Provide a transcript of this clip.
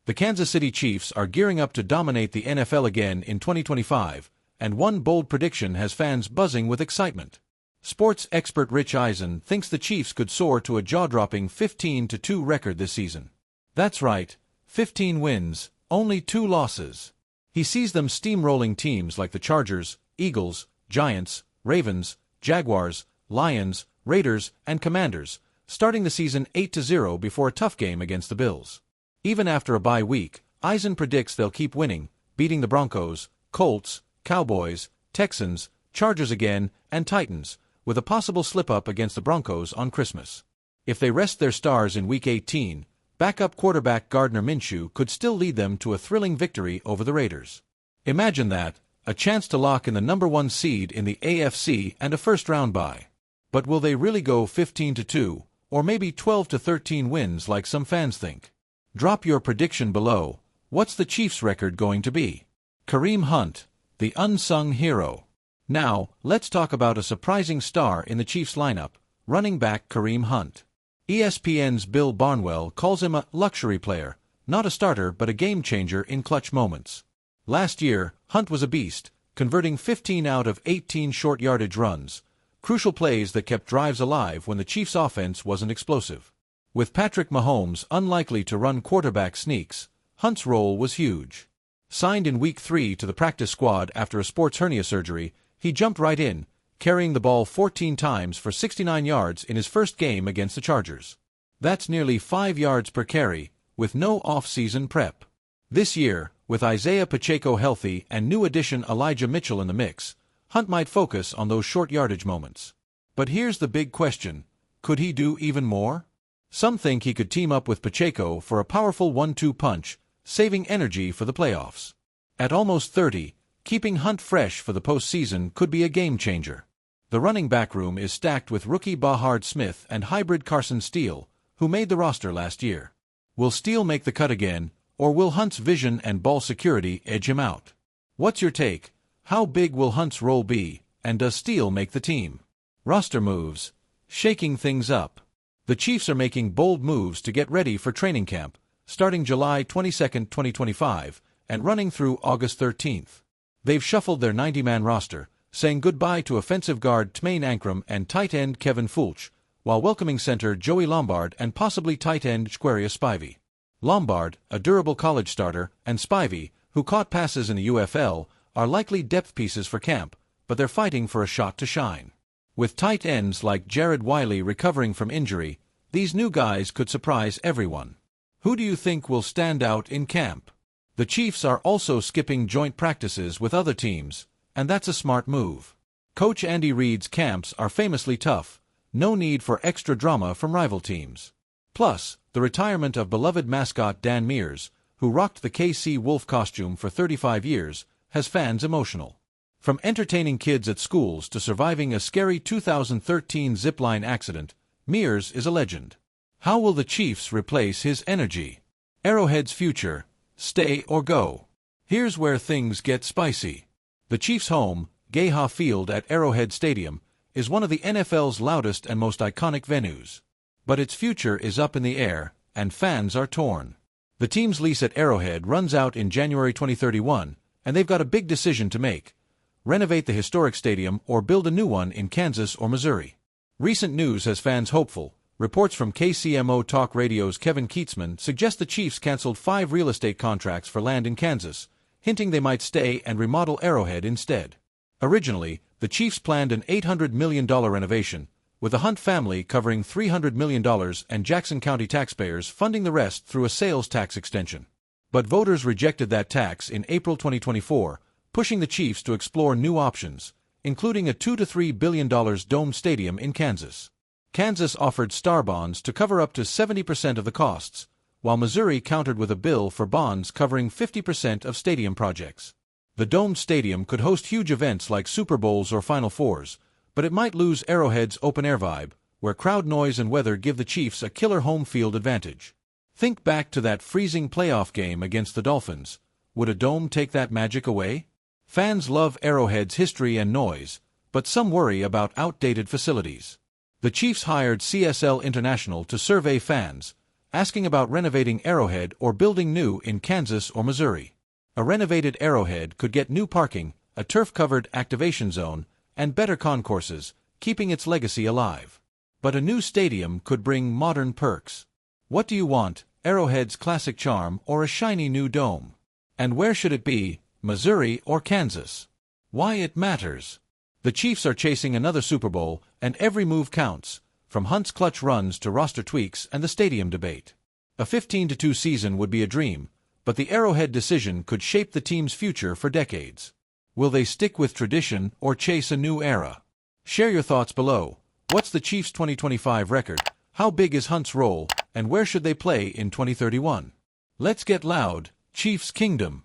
The Kansas City Chiefs are gearing up to dominate the NFL again in 2025, and one bold prediction has fans buzzing with excitement. Sports expert Rich Eisen thinks the Chiefs could soar to a jaw-dropping 15-2 record this season. That's right, 15 wins, only 2 losses. He sees them steamrolling teams like the Chargers, Eagles, Giants, Ravens, Jaguars, Lions, Raiders, and Commanders, starting the season 8-0 before a tough game against the Bills. Even after a bye week, Eisen predicts they'll keep winning, beating the Broncos, Colts, Cowboys, Texans, Chargers again, and Titans, with a possible slip-up against the Broncos on Christmas. If they rest their stars in Week 18, backup quarterback Gardner Minshew could still lead them to a thrilling victory over the Raiders. Imagine that, a chance to lock in the number 1 seed in the AFC and a first-round bye. But will they really go 15-2, or maybe 12-13 wins like some fans think? Drop your prediction below. What's the Chiefs' record going to be? Kareem Hunt, the unsung hero. Now, let's talk about a surprising star in the Chiefs lineup, running back Kareem Hunt. ESPN's Bill Barnwell calls him a luxury player, not a starter but a game-changer in clutch moments. Last year, Hunt was a beast, converting 15 out of 18 short-yardage runs, crucial plays that kept drives alive when the Chiefs' offense wasn't explosive. With Patrick Mahomes unlikely to run quarterback sneaks, Hunt's role was huge. Signed in Week 3 to the practice squad after a sports hernia surgery, he jumped right in, carrying the ball 14 times for 69 yards in his first game against the Chargers. That's nearly 5 yards per carry, with no off-season prep. This year, with Isaiah Pacheco healthy and new addition Elijah Mitchell in the mix, Hunt might focus on those short yardage moments. But here's the big question: could he do even more? Some think he could team up with Pacheco for a powerful 1-2 punch, saving energy for the playoffs. At almost 30, keeping Hunt fresh for the postseason could be a game-changer. The running back room is stacked with rookie Bahard Smith and hybrid Carson Steele, who made the roster last year. Will Steele make the cut again, or will Hunt's vision and ball security edge him out? What's your take? How big will Hunt's role be, and does Steele make the team? Roster moves. Shaking things up. The Chiefs are making bold moves to get ready for training camp, starting July 22, 2025, and running through August 13th. They've shuffled their 90-man roster, saying goodbye to offensive guard Tmaine Ankrum and tight end Kevin Fulch, while welcoming center Joey Lombard and possibly tight end Squarius Spivey. Lombard, a durable college starter, and Spivey, who caught passes in the UFL, are likely depth pieces for camp, but they're fighting for a shot to shine. With tight ends like Jared Wiley recovering from injury, these new guys could surprise everyone. Who do you think will stand out in camp? The Chiefs are also skipping joint practices with other teams, and that's a smart move. Coach Andy Reid's camps are famously tough, no need for extra drama from rival teams. Plus, the retirement of beloved mascot Dan Mears, who rocked the KC Wolf costume for 35 years, has fans emotional. From entertaining kids at schools to surviving a scary 2013 zipline accident, Mears is a legend. How will the Chiefs replace his energy? Arrowhead's future, stay or go? Here's where things get spicy. The Chiefs' home, Gayha Field at Arrowhead Stadium, is one of the NFL's loudest and most iconic venues. But its future is up in the air, and fans are torn. The team's lease at Arrowhead runs out in January 2031, and they've got a big decision to make: renovate the historic stadium or build a new one in Kansas or Missouri. Recent news has fans hopeful. Reports from KCMO Talk Radio's Kevin Keatsman suggest the Chiefs canceled 5 real estate contracts for land in Kansas, hinting they might stay and remodel Arrowhead instead. Originally, the Chiefs planned an $800 million renovation, with the Hunt family covering $300 million and Jackson County taxpayers funding the rest through a sales tax extension. But voters rejected that tax in April 2024, pushing the Chiefs to explore new options, including a $2 to $3 billion domed stadium in Kansas. Kansas offered star bonds to cover up to 70% of the costs, while Missouri countered with a bill for bonds covering 50% of stadium projects. The domed stadium could host huge events like Super Bowls or Final Fours, but it might lose Arrowhead's open-air vibe, where crowd noise and weather give the Chiefs a killer home field advantage. Think back to that freezing playoff game against the Dolphins. Would a dome take that magic away? Fans love Arrowhead's history and noise, but some worry about outdated facilities. The Chiefs hired CSL International to survey fans, asking about renovating Arrowhead or building new in Kansas or Missouri. A renovated Arrowhead could get new parking, a turf-covered activation zone, and better concourses, keeping its legacy alive. But a new stadium could bring modern perks. What do you want, Arrowhead's classic charm or a shiny new dome? And where should it be, Missouri or Kansas? Why it matters. The Chiefs are chasing another Super Bowl, and every move counts, from Hunt's clutch runs to roster tweaks and the stadium debate. A 15-2 season would be a dream, but the Arrowhead decision could shape the team's future for decades. Will they stick with tradition or chase a new era? Share your thoughts below. What's the Chiefs' 2025 record? How big is Hunt's role, and where should they play in 2031? Let's get loud, Chiefs Kingdom.